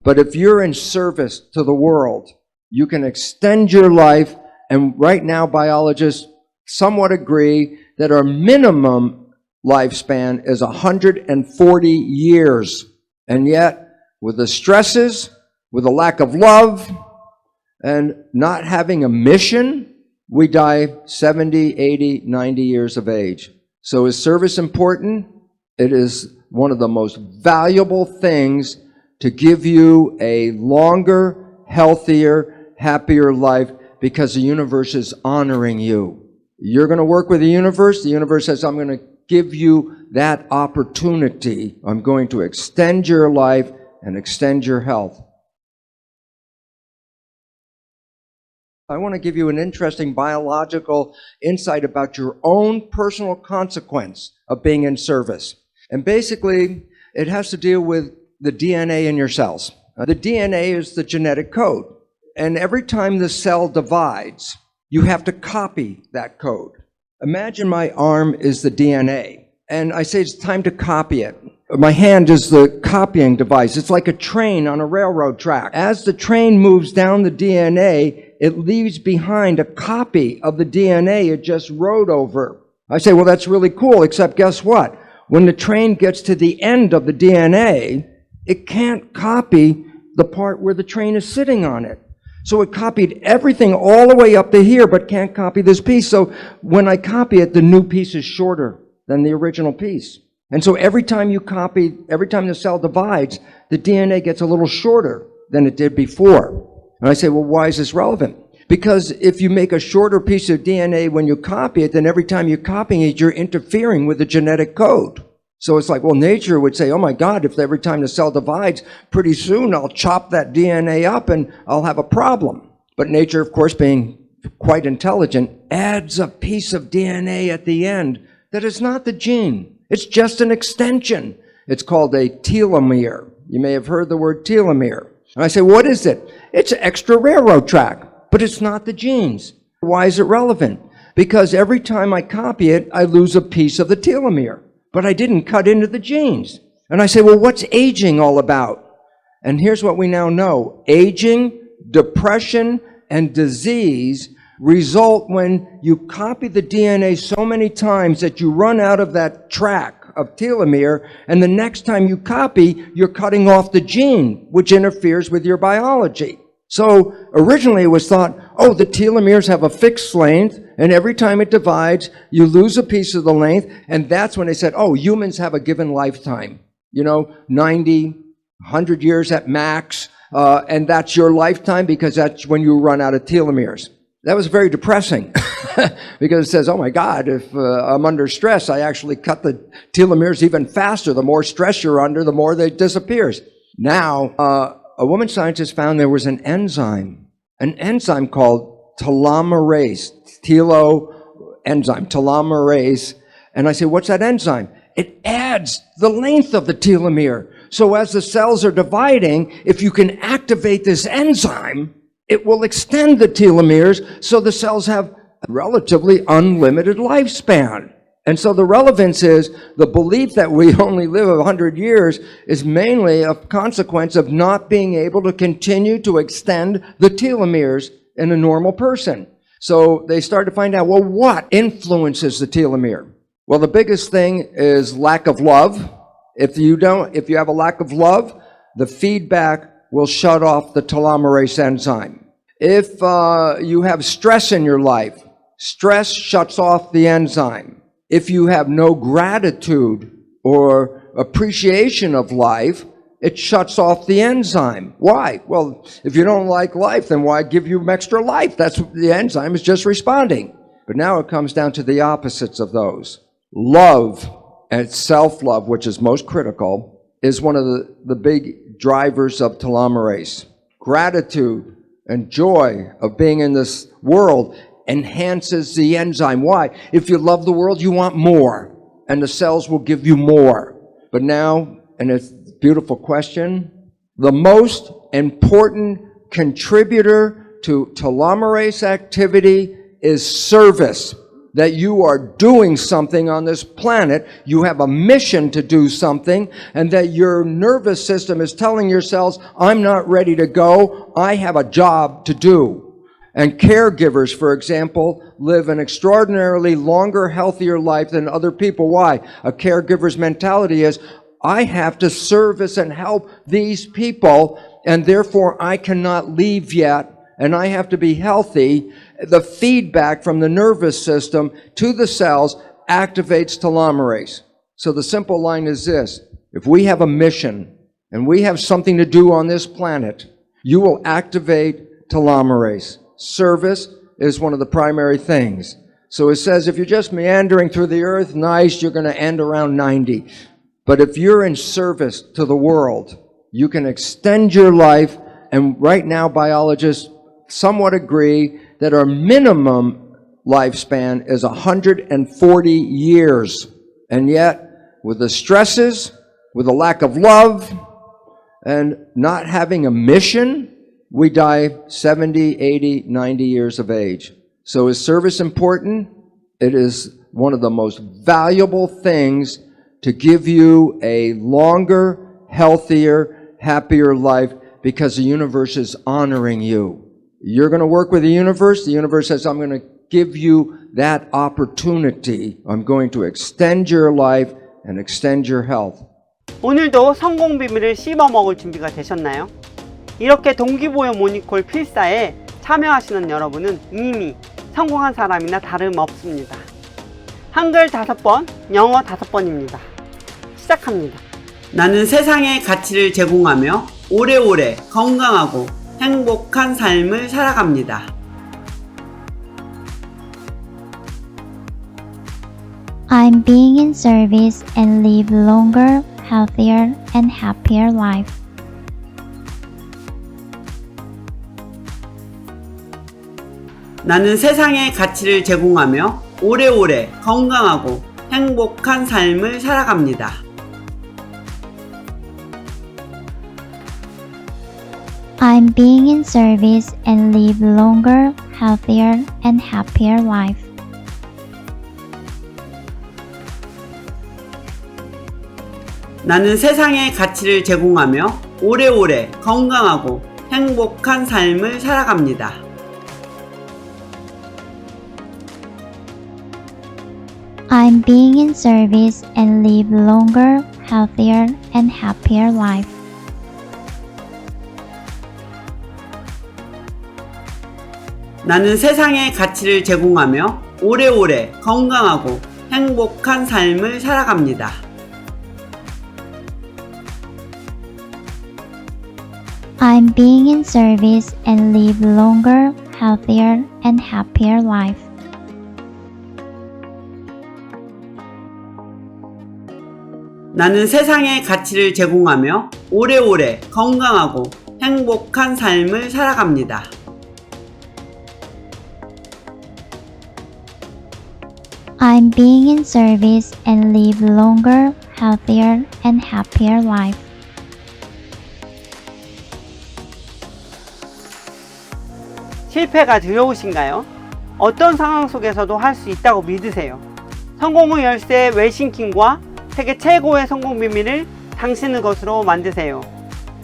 But if you're in service to the world, you can extend your life. And right now, biologists somewhat agree that our minimum lifespan is 140 years. And yet, with the stresses, with a lack of love, and not having a mission, we die 70, 80, 90 years of age. So is service important? It is one of the most valuable things to give you a longer, healthier, happier life because the universe is honoring you. You're going to work with the universe. The universe says, I'm going to give you that opportunity. I'm going to extend your life and extend your health. I want to give you an interesting biological insight about your own personal consequence of being in service. And basically, it has to deal with the DNA in your cells. The DNA is the genetic code. And every time the cell divides, you have to copy that code. Imagine my arm is the DNA. And I say it's time to copy it. My hand is the copying device. It's like a train on a railroad track. As the train moves down the DNA, it leaves behind a copy of the DNA it just rode over. I say, well, that's really cool, except guess what? When the train gets to the end of the DNA, it can't copy the part where the train is sitting on it. So it copied everything all the way up to here, but can't copy this piece. So when I copy it, the new piece is shorter than the original piece. And so every time you copy, every time the cell divides, the DNA gets a little shorter than it did before. And I say, well, why is this relevant? Because if you make a shorter piece of DNA when you copy it, then every time you're copying it, you're interfering with the genetic code. So it's like, well, nature would say, oh my God, if every time the cell divides, pretty soon I'll chop that DNA up and I'll have a problem. But nature, of course, being quite intelligent, adds a piece of DNA at the end that is not the gene. It's just an extension. It's called a telomere. You may have heard the word telomere. And I say, what is it? It's an extra railroad track, but it's not the genes. Why is it relevant? Because every time I copy it, I lose a piece of the telomere, but I didn't cut into the genes. And I say, well, what's aging all about? And here's what we now know. Aging, depression, and disease result when you copy the DNA so many times that you run out of that track of telomere, and the next time you copy, you're cutting off the gene, which interferes with your biology. So originally it was thought, oh, the telomeres have a fixed length, and every time it divides, you lose a piece of the length, and that's when they said, oh, humans have a given lifetime. 90, 100 years at max, and that's your lifetime because that's when you run out of telomeres. That was very depressing because it says, oh my God, if I'm under stress, I actually cut the telomeres even faster. The more stress you're under, the more they disappears. Now, a woman scientist found there was an enzyme called telomerase, telomerase. And I say, what's that enzyme? It adds the length of the telomere. So as the cells are dividing, if you can activate this enzyme, it will extend the telomeres so the cells have a relatively unlimited lifespan. And so the relevance is the belief that we only live 100 years is mainly a consequence of not being able to continue to extend the telomeres in a normal person. So they started to find out, well, what influences the telomere? Well, the biggest thing is lack of love. If you have a lack of love, the feedback will shut off the telomerase enzyme. If you have stress in your life, stress shuts off the enzyme. If you have no gratitude or appreciation of life, it shuts off the enzyme. Why? Well, if you don't like life, then why give you extra life? That's the enzyme is just responding. But now it comes down to the opposites of those. Love and self-love, which is most critical, is one of the big drivers of telomerase. Gratitude and joy of being in this world enhances the enzyme. Why? If you love the world, you want more, and the cells will give you more. But now, and it's a beautiful question, the most important contributor to telomerase activity is service. that you are doing something on this planet, you have a mission to do something, and that your nervous system is telling your cells, I'm not ready to go, I have a job to do. And caregivers, for example, live an extraordinarily longer, healthier life than other people. Why? A caregiver's mentality is, I have to service and help these people, and therefore I cannot leave yet, and I have to be healthy. The feedback from the nervous system to the cells activates telomerase. So the simple line is this: if we have a mission and we have something to do on this planet, you will activate telomerase. Service is one of the primary things. So it says if you're just meandering through the earth, nice, you're going to end around 90. But if you're in service to the world, you can extend your life. And right now, biologists somewhat agree that our minimum lifespan is 140 years. And yet, with the stresses, with the lack of love, and not having a mission, we die 70, 80, 90 years of age. So is service important? It is one of the most valuable things to give you a longer, healthier, happier life, because the universe is honoring you. You're going to work with the universe says, I'm going to give you that opportunity. I'm going to extend your life and extend your health. 오늘도 성공 비밀을 씹어 먹을 준비가 되셨나요? 이렇게 동기부여 모닝콜 필사에 참여하시는 여러분은 이미 성공한 사람이나 다름없습니다. 한글 5번, 영어 5번입니다. 시작합니다. 나는 세상에 가치를 제공하며 오래오래 건강하고 행복한 삶을 살아갑니다. I'm being in service and live longer, healthier, and happier life. 나는 세상에 가치를 제공하며 오래오래 건강하고 행복한 삶을 살아갑니다. I'm being in service and live longer, healthier, and happier life. 나는 세상에 가치를 제공하며 오래오래 건강하고 행복한 삶을 살아갑니다. I'm being in service and live longer, healthier, and happier life. 나는 세상에 가치를 제공하며 오래오래 건강하고 행복한 삶을 살아갑니다. I'm being in service and live longer, healthier, and happier life. 나는 세상에 가치를 제공하며 오래오래 건강하고 행복한 삶을 살아갑니다. I'm being in service and live longer, healthier, and happier life. 실패가 두려우신가요? 어떤 상황 속에서도 할 수 있다고 믿으세요. 성공의 열쇠 웰싱킹과 세계 최고의 성공 비밀을 당신의 것으로 만드세요.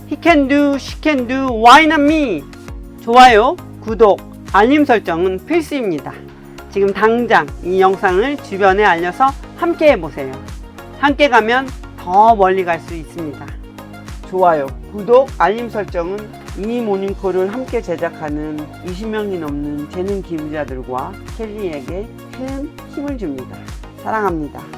He can do, she can do, why not me? 좋아요, 구독, 알림 설정은 필수입니다. 지금 당장 이 영상을 주변에 알려서 함께 해보세요. 함께 가면 더 멀리 갈 수 있습니다. 좋아요, 구독, 알림 설정은 이 모닝콜을 함께 제작하는 20명이 넘는 재능 기부자들과 켈리에게 큰 힘을 줍니다. 사랑합니다.